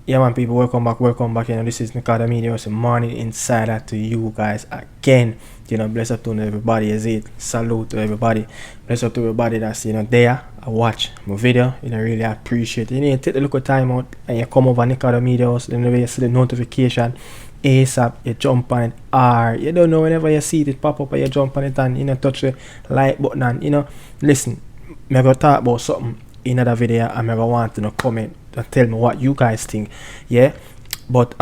Yeah, man, people, welcome back. This is Nicardo Media House Morning Insider to you guys again. Bless up to everybody, is it? Salute to everybody. Bless up to everybody that's, there. I watch my video, really appreciate it. You take a little time out and you come over Nicardo Media House, you see the notification. ASAP, you jump on it, or you don't know, whenever you see it pop up, and you jump on it and, touch the like button and, listen, I'm going to talk about something in another video, and I'm going to want to comment and tell me what you guys think, yeah. But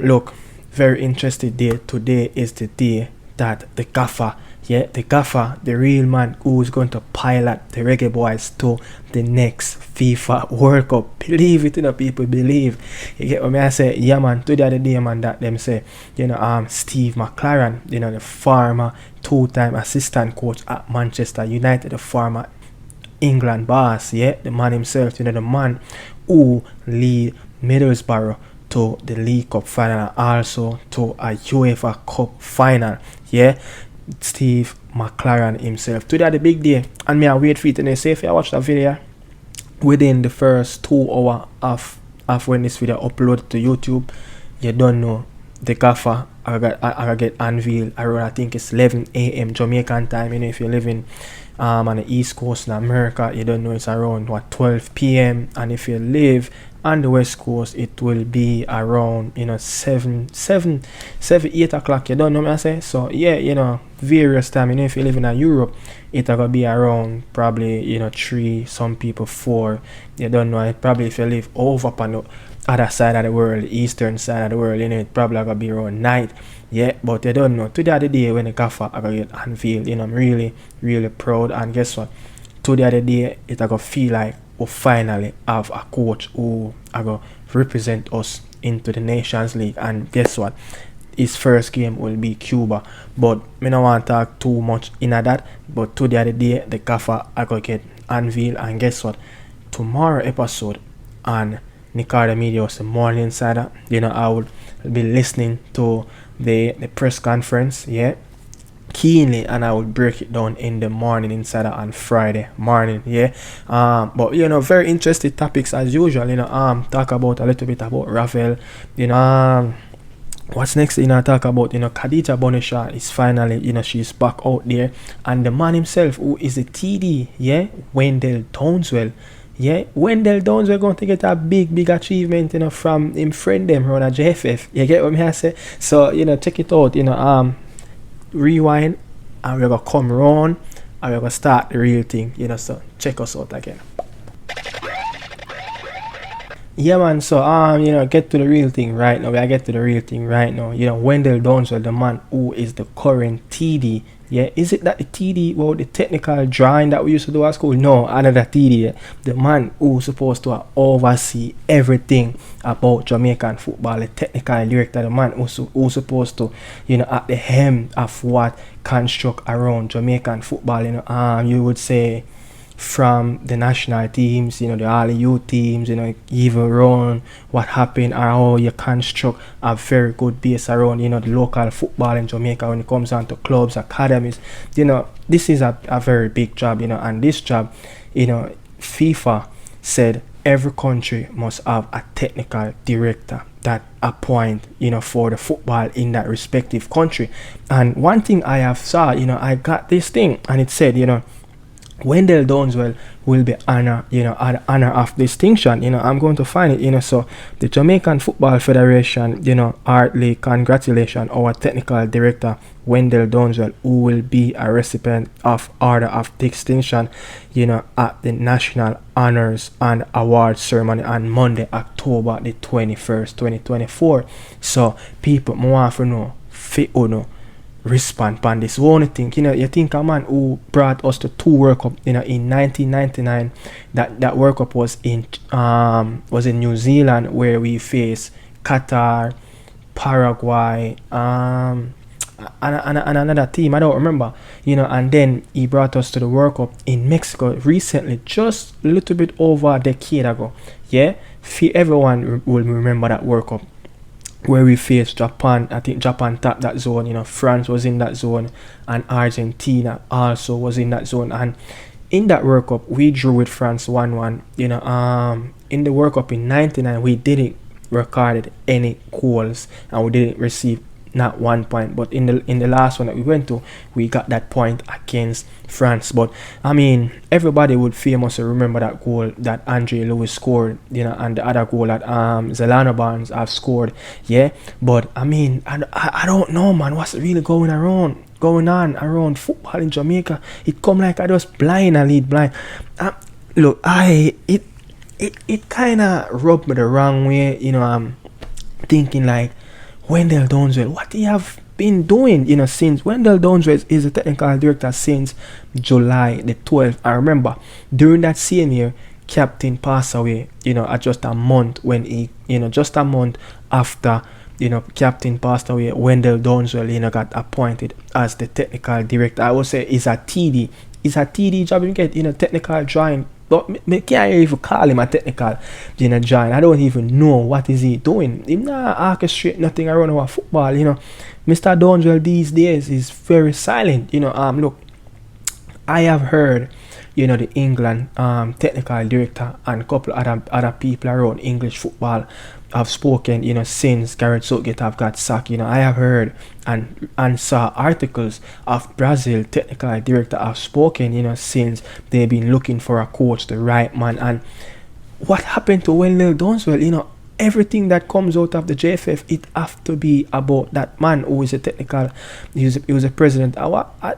look, very interesting day. Today is the day that the gaffer, the real man who is going to pilot the REGGAEBOYZ to the next FIFA World Cup. Believe it, people, believe. You get what I say? Yeah, man. Today the day, man, that them say, Steve McLaren, the former two-time assistant coach at Manchester United, the former England boss, the man himself, the man who lead Middlesbrough to the League Cup final, also to a UEFA Cup final, Steve McLaren himself. Today the big day, and me I wait for it, and say if you watch the video within the first 2 hours of when this video uploaded to YouTube, you don't know the gaffer I get unveiled around, I think it's 11 a.m. Jamaican time. If you're living on the East Coast in America, you don't know, it's around 12 p.m. and if you live on the West Coast, it will be around 7, 8 o'clock. You don't know what I say? So various time. If you live in Europe, it's gonna be around probably 3, some people 4. You don't know. Probably if you live over on the other side of the world, eastern side of the world, it probably gonna be around night. But you don't know. Today the day when the gaffer I gonna get unveiled. I'm really, really proud. And guess what? Today the day it gonna feel like we finally have a coach who gonna represent us into the Nations League. And guess what? His first game will be Cuba. But me don't want to talk too much in that. But today the day the gaffer I gonna get unveiled. And guess what? Tomorrow episode on Nicardo Media House Morning Insider, I will be listening to the press conference, keenly, and I will break it down in the Morning Insider on Friday morning, but very interesting topics as usual. Talk about a little bit about Ravel. What's next? Talk about Khadija Shaw is finally she's back out there, and the man himself who is a TD, Wendell Downswell. Wendell Downswell going to get a big achievement, from him friend them around a JFF. You get what I say? So, check it out, rewind, and we're going to come around, and we're going to start the real thing, so check us out again. Yeah, man, so, get to the real thing right now. Wendell Downswell, the man who is the current TD. Is it that the TD, the technical drawing that we used to do at school? No, another TD. The man who's supposed to oversee everything about Jamaican football, the technical director, the man who's supposed to, at the hem of what construct around Jamaican football, you would say, from the national teams, the all youth teams, even around what happened or how you construct a very good base around, the local football in Jamaica when it comes down to clubs, academies. This is a very big job, and this job, FIFA said every country must have a technical director that appoint, for the football in that respective country. And one thing I have saw, I got this thing and it said, Wendell Downswell will be honor of distinction. I'm going to find it. So the Jamaican Football Federation, heartily congratulations our technical director Wendell Downswell, who will be a recipient of Order of Distinction, at the National Honors and Awards Ceremony on Monday, October the 21st, 2024. So people, I want to know, respond on this. One thing, you think a man who brought us to 2 World Cup, in 1999, that World Cup was in New Zealand, where we faced Qatar, Paraguay, and another team, I don't remember, and then he brought us to the World Cup in Mexico recently, just a little bit over a decade ago. Everyone will remember that World Cup where we faced Japan. I think Japan tapped that zone, France was in that zone, and Argentina also was in that zone. And in that World Cup, we drew with France 1-1. In the World Cup in '99, we did it recorded any goals, and we didn't receive not 1 point. But in the last one that we went to, we got that point against France. But I mean, everybody would famously remember that goal that Andre Lewis scored, and the other goal that Zelano Barnes have scored. Yeah, but I mean, I don't know, man, what's really going on around football in Jamaica. It come like I just blind and lead blind. Look, it kind of rubbed me the wrong way. I'm thinking like, Wendell Downswell, what he have been doing, since Wendell Downswell is a technical director since July the 12th. I remember during that same year, Captain passed away, at just a month when he, just a month after, Captain passed away, Wendell Downswell, got appointed as the technical director. I would say it's a TD job. You get, technical drawing. But me can't even call him a technical, giant. I don't even know what is he doing. He not orchestrate nothing around our football, Mr. Downswell these days is very silent, Look, I have heard, the England technical director and a couple other people around English football have spoken, since Gareth Southgate have got sacked. I have heard and saw articles of Brazil technical director have spoken, since they've been looking for a coach, the right man. And what happened to Wendell Downswell? Everything that comes out of the JFF, it have to be about that man who is a technical. He was a president.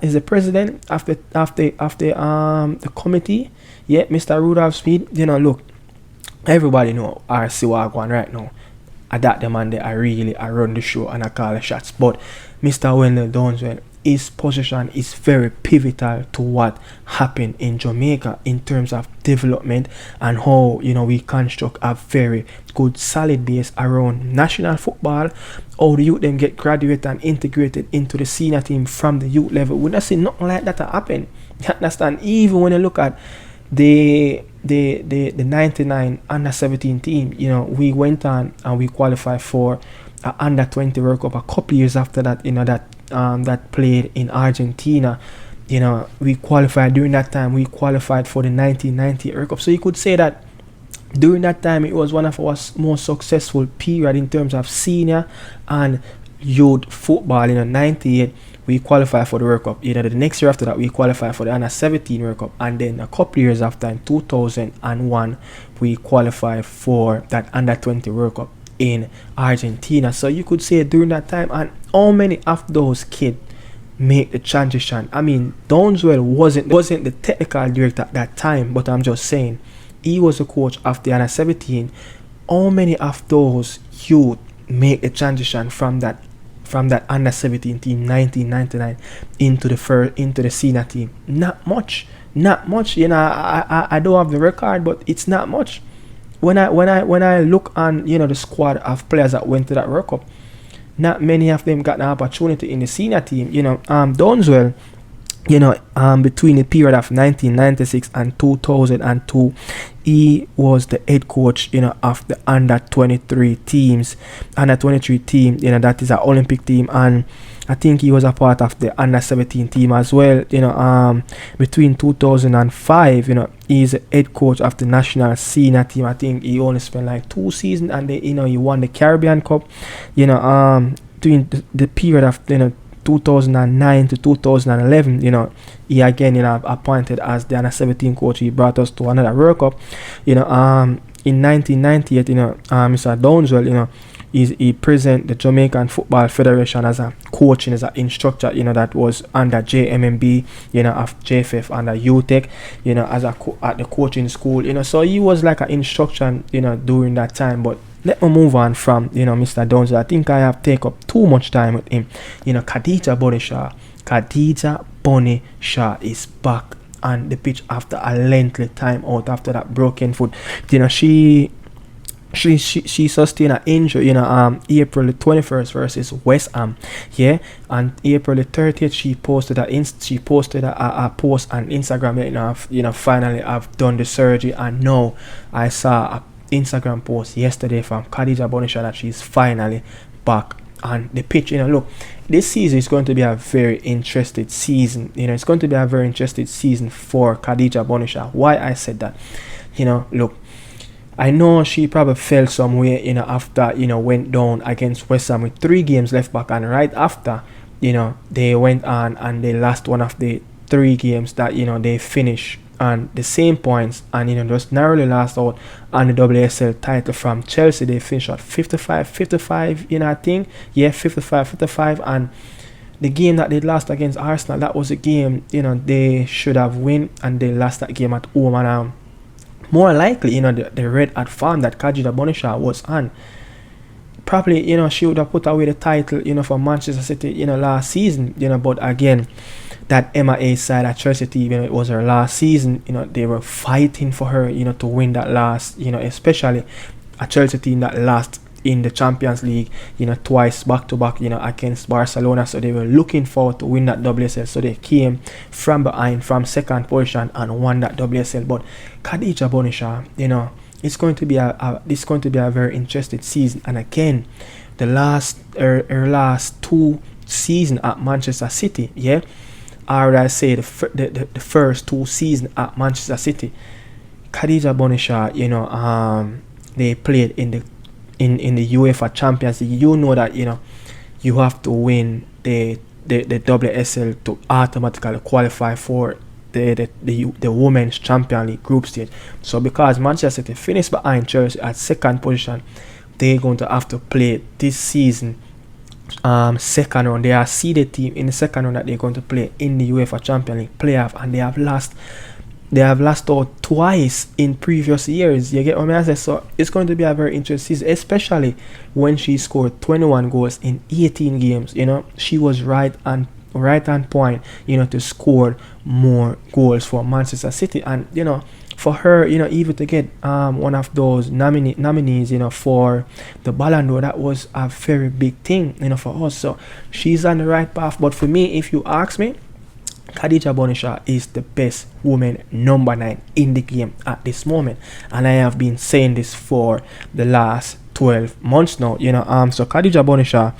Is a president after the committee. Yeah, Mr. Rudolph Speed. Look, everybody know RC Wagwan right now. I that the man that I run the show and I call the shots. But Mr. Wendell Downswell, his position is very pivotal to what happened in Jamaica in terms of development and how we construct a very good solid base around national football. How the youth them get graduated and integrated into the senior team from the youth level. We not see nothing like that happen. You understand? Even when you look at the 99 under 17 team, we went on and we qualified for under 20 World Cup a couple years after that, that played in Argentina. We qualified during that time. We qualified for the 1990 World Cup. So you could say that during that time it was one of our most successful period in terms of senior and youth football. 98 we qualified for the World Cup. The next year after that we qualified for the under 17 World Cup, and then a couple years after in 2001 we qualified for that under 20 World Cup in Argentina. So you could say during that time, and how many of those kids make the transition? I mean, Downswell wasn't the technical director at that time, but I'm just saying he was the coach of the under 17. How many of those youth make the transition from that under 17 team 1999 into the senior team? Not much. I don't have the record, but it's not much. When I look on the squad of players that went to that World Cup, not many of them got an opportunity in the senior team. Downswell, between the period of 1996 and 2002, he was the head coach, of the under 23 team, that is an Olympic team, and I think he was a part of the under 17 team as well. Between 2005, he's the head coach of the national senior team. I think he only spent like 2 seasons, and then, he won the Caribbean Cup. During the period of 2009 to 2011, he again appointed as the under 17 coach. He brought us to another World Cup. In 1998, Mr. Downswell, he present the Jamaican Football Federation as a coaching, as an instructor, that was under JMMB, of JFF, under UTEC, as at the coaching school, so he was like an instruction, during that time. But let me move on from, Mr. Downswell. I think I have taken up too much time with him. Khadija Shaw is back on the pitch after a lengthy time out after that broken foot. She sustained an injury, April the 21st versus West Ham. Yeah, and April the 30th she posted a post on Instagram. Finally I've done the surgery, and now I saw a Instagram post yesterday from Khadija Shaw that she's finally back on the pitch. Look, this season is going to be a very interesting season. It's going to be a very interesting season for Khadija Shaw. Why I said that? Look, I know she probably felt some way, after, went down against West Ham with 3 games left back, and right after, they went on and they lost one of the 3 games that, they finished on the same points, and, just narrowly lost out on the WSL title from Chelsea. They finished at 55-55, I think. Yeah, 55-55, and the game that they lost against Arsenal, that was a game, they should have win, and they lost that game at home, and more likely, the red at farm that Khadija Shaw was on, probably, she would have put away the title, for Manchester City, last season, but again, that MIA side at Chelsea team, it was her last season, they were fighting for her, to win that last, especially a Chelsea team that lost in the Champions League, twice back-to-back, against Barcelona. So they were looking forward to win that WSL. So they came from behind, from second position, and won that WSL. But Khadija Shaw, it's going to be a very interesting season. And again, her last 2 seasons at Manchester City, yeah, or I say the first 2 seasons at Manchester City, Khadija Shaw, they played in the UEFA Champions League. You know that you have to win the WSL to automatically qualify for the Women's Champions League group stage. So because Manchester City finished behind Chelsea at second position, they're going to have to play this season second round. They are seeded team in the second round that they're going to play in the UEFA Champions League playoff, and they have lost out twice in previous years. You get what I mean? So it's going to be a very interesting season, especially when she scored 21 goals in 18 games. She was right on point, to score more goals for Manchester City. And, for her, even to get one of those nominees, for the Ballon d'Or, that was a very big thing, for us. So she's on the right path. But for me, if you ask me, Khadija Shaw is the best woman number 9 in the game at this moment, and I have been saying this for the last 12 months now. So Khadija Shaw,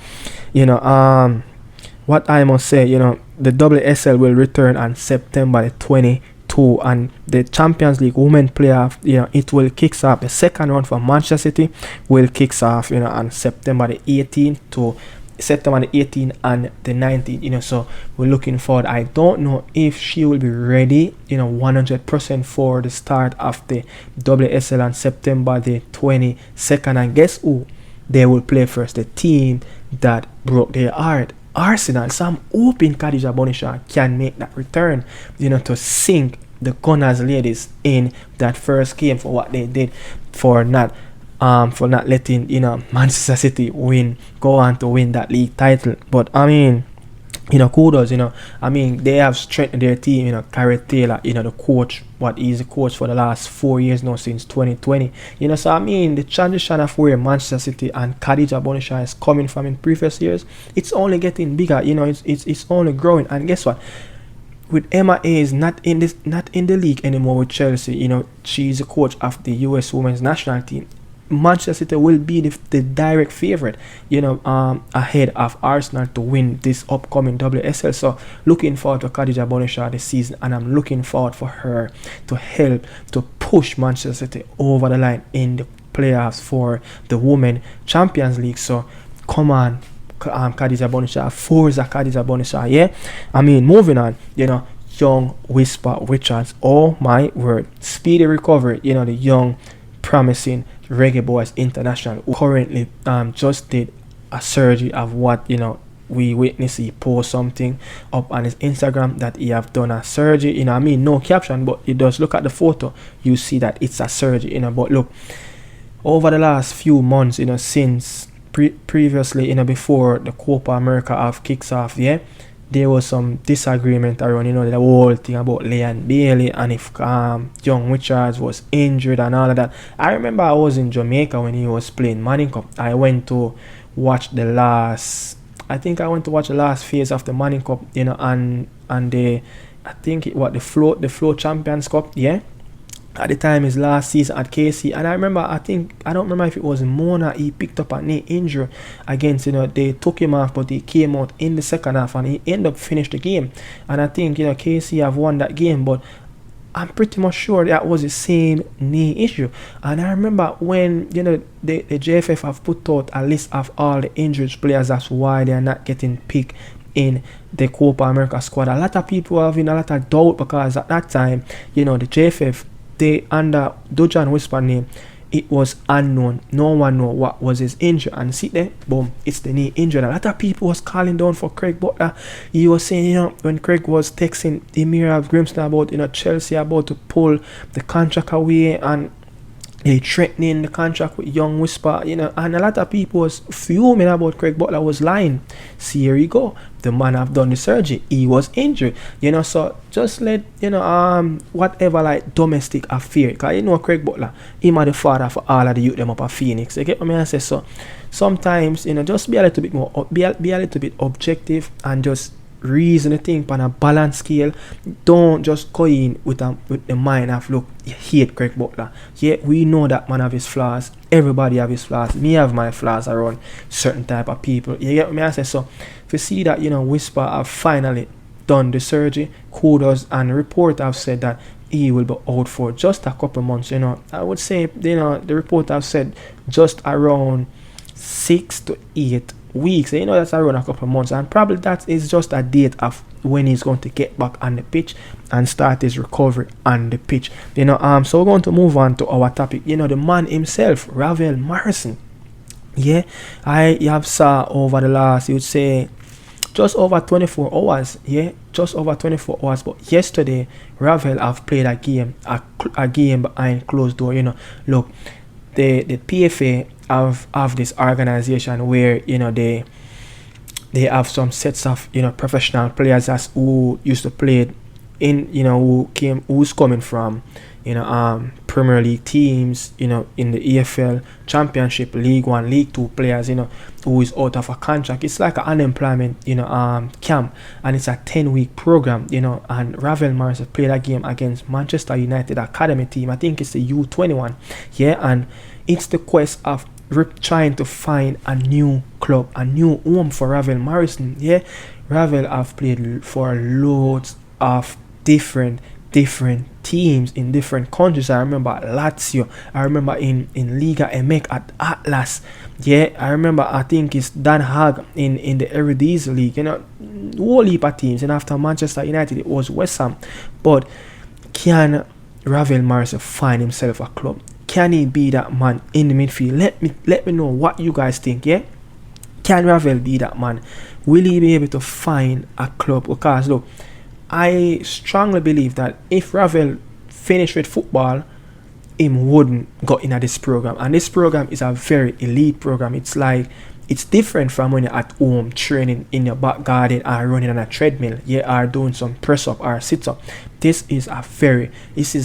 what I must say, the WSL will return on September 22, and the Champions League Women Playoff, it will kicks off. The second round for Manchester City will kicks off, on September 18th to September the 18th and the 19th, so we're looking forward. I don't know if she will be ready, 100% for the start of the WSL on September the 22nd. And guess who they will play first? The team that broke their heart, Arsenal. So I'm hoping Khadija Shaw can make that return, to sink the Gunners ladies in that first game for what they did for not letting Manchester City go on to win that league title. But I mean, kudos. They have strengthened their team. Carrie Taylor, the coach, he's the coach for the last 4 years now, since 2020. So the transition of where Manchester City and Khadija Shaw is coming from in previous years, it's only getting bigger. It's only growing. And guess what? With Emma is not in the league anymore with Chelsea. She's the coach of the US Women's National Team. Manchester City will be the direct favorite, ahead of Arsenal to win this upcoming WSL. So looking forward to Khadija Shaw this season, and I'm looking forward for her to help to push Manchester City over the line in the playoffs for the Women Champions League. So come on, Khadija Shaw, Forza Khadija Shaw, yeah. Moving on, young Whisper Richards. Oh my word, speedy recovery. The young promising REGGAEBOYZ International, who currently just did a surgery of what we witnessed. He post something up on his Instagram that he have done a surgery. No caption, but it does look at the photo, you see that it's a surgery. But look, over the last few months, since previously, before the Copa America kicks off, yeah, there was some disagreement around, the whole thing about Leon Bailey, and if young Richards was injured and all of that. I remember I was in Jamaica when he was playing Manning Cup. I went to watch the last phase of the Manning Cup, and the the Flow Champions Cup, yeah. At the time, his last season at KC, and I don't remember if it was Mona, he picked up a knee injury against, they took him off, but he came out in the second half and he ended up finished the game. And I think, KC have won that game, but I'm pretty much sure that was the same knee issue. And I remember when, the JFF have put out a list of all the injured players, that's why they are not getting picked in the Copa America squad. A lot of people are having a lot of doubt, because at that time, the JFF, they under Dujuan Richards name, it was unknown. No one know what was his injury. And see there, boom, it's the knee injury. A lot of people was calling down for Craig Butler. He was saying, when Craig was texting Emira Grimston about, Chelsea about to pull the contract away, and they threatening the contract with Young Whisper, and a lot of people was fuming about Craig Butler was lying. See, here you go. The man have done the surgery. He was injured. So just let, whatever like domestic affair. Because Craig Butler, him are the father for all of the youth them up at Phoenix. You get what I say? So sometimes, just be a little bit more, be a little bit objective, and just reason the thing on a balance scale. Don't just go in with the mind of, look, you hate Craig Butler. Yeah, we know that man have his flaws. Everybody have his flaws. Me have my flaws around certain type of people. You get what I say? So if you see that, Whisper have finally done the surgery, kudos, and report have said that he will be out for just a couple months. I would say, the report have said just around 6 to 8 weeks. That's around a couple of months, and probably that is just a date of when he's going to get back on the pitch and start his recovery on the pitch. So we're going to move on to our topic. The man himself, Ravel Morrison. Yeah, I have saw over the last, you would say, just over 24 hours. Yeah, just over 24 hours. But yesterday, Ravel have played a game behind closed door. Look, the PFA have this organization where they have some sets of professional players who used to play in who's coming from Premier League teams, in the EFL Championship, League 1, League 2 players, who is out of a contract. It's like an unemployment camp, and it's a 10-week program, and Ravel Morrison played a game against Manchester United academy team. I think it's the U21. Yeah, and it's the quest of trying to find a new club, a new home for Ravel Morrison. Yeah, Ravel have played for loads of different teams in different countries. I remember Lazio. I remember in Liga MX at Atlas. Yeah, I remember, I think it's Dan Haag in the Eredivisie League. Whole heap of teams. And after Manchester United, it was West Ham. But can Ravel Morrison find himself a club? Can he be that man in the midfield? Let me know what you guys think. Yeah, can Ravel be that man? Will he be able to find a club? Because look, I strongly believe that if Ravel finished with football, him wouldn't go in at this program. And this program is a very elite program. It's different from when you're at home training in your back garden or running on a treadmill, or doing some press up or sit up. This is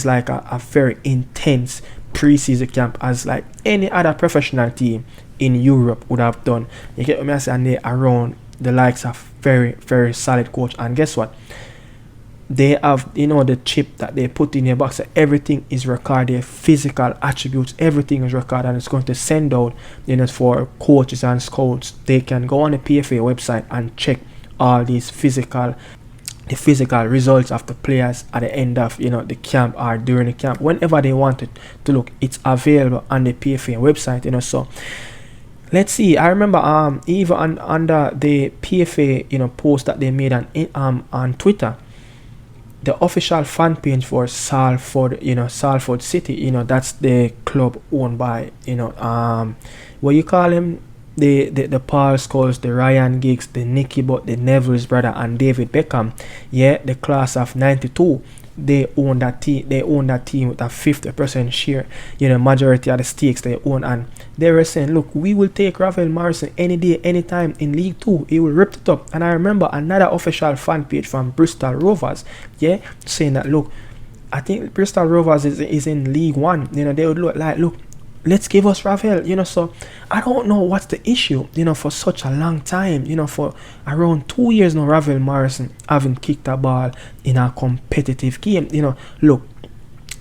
like a very intense pre-season camp, as like any other professional team in Europe would have done. You get what I'm saying? And they around the likes of very, very solid coach. And guess what? They have, the chip that they put in your box. So everything is recorded, physical attributes, everything is recorded, and it's going to send out, for coaches and scouts. They can go on the PFA website and check all these physical results of the players at the end of the camp or during the camp, whenever they want it to look. It's available on the PFA website. So let's see. I remember even under the PFA post that they made on Twitter, the official fan page for Salford City, that's the club owned by what you call him, the Paul Scholes, the Ryan Giggs, the Nicky Butt, the Neville's brother, and David Beckham. Yeah, the class of 92. They own that team. They own that team with a 50% share. Majority of the stakes they own, and they were saying, look, we will take Ravel Morrison any day, anytime in League 2. He will rip it up. And I remember another official fan page from Bristol Rovers, saying that, look, I think Bristol Rovers is in League 1. They would look, let's give us Ravel. So I don't know what's the issue, for such a long time, for around 2 years now, Ravel Morrison haven't kicked a ball in a competitive game. Look,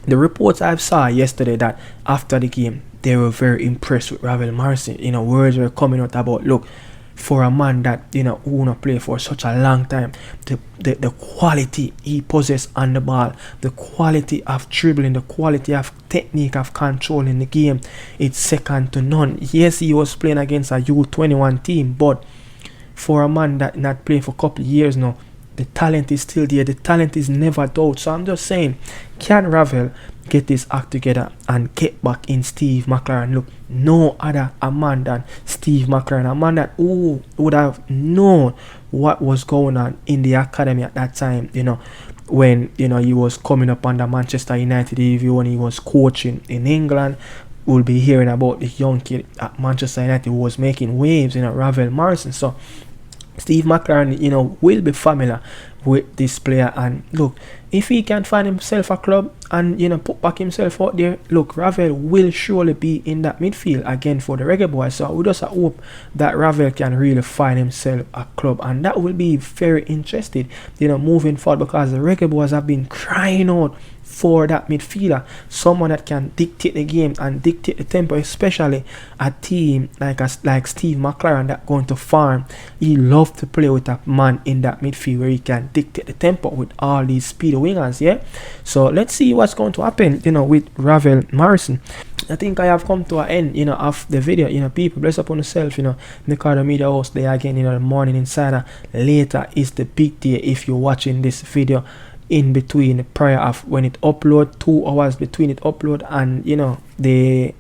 the reports I saw yesterday that after the game, they were very impressed with Ravel Morrison. Words were coming out about, look, for a man that, you know, who not play for such a long time. The quality he possesses on the ball, the quality of dribbling, the quality of technique of controlling the game, it's second to none. Yes, he was playing against a U21 team, but for a man that not playing for a couple of years now, the talent is still there. The talent is never doubt. So I'm just saying, can Ravel get his act together and get back in Steve McLaren? Look, no other a man than Steve McLaren, a man that would have known what was going on in the academy at that time, you know, when, you know, he was coming up under Manchester United, even when he was coaching in England. We'll be hearing about the young kid at Manchester United who was making waves, you know, Ravel Morrison. So Steve McLaren, you know, will be familiar with this player, and look, if he can find himself a club and, you know, put back himself out there, look, Ravel will surely be in that midfield again for the Reggae Boys. So we just hope that Ravel can really find himself a club, and that will be very interesting, you know, moving forward, because the Reggae Boys have been crying out for that midfielder, someone that can dictate the game and dictate the tempo, especially a team like Steve McLaren that going to farm. He loves to play with a man in that midfield where he can dictate the tempo with all these speedy wingers. Yeah, so let's see what's going to happen, you know, with Ravel Morrison. I think I have come to an end, you know, of the video. You know, people, bless upon yourself. You know, Nicardo Media House there again, you know, the morning insider. Later is the big day if you're watching this video in between, prior of when it upload, 2 hours between it upload, and, you know, the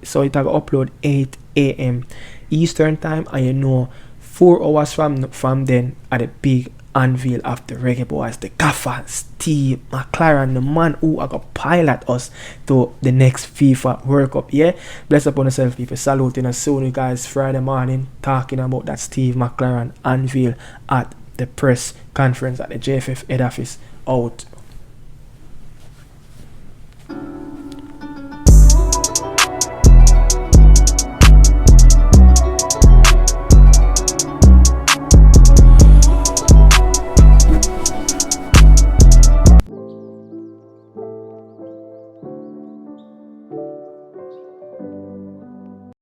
so it will upload 8 a.m. Eastern time, and, you know, 4 hours from then at the big unveil of the Reggae Boys, the gaffer Steve McLaren, the man who are gonna pilot us to the next FIFA World Cup. Yeah, bless upon yourself, people. Saluting us soon, you guys. Friday morning, talking about that Steve McLaren unveil at the press conference at the JFF head office out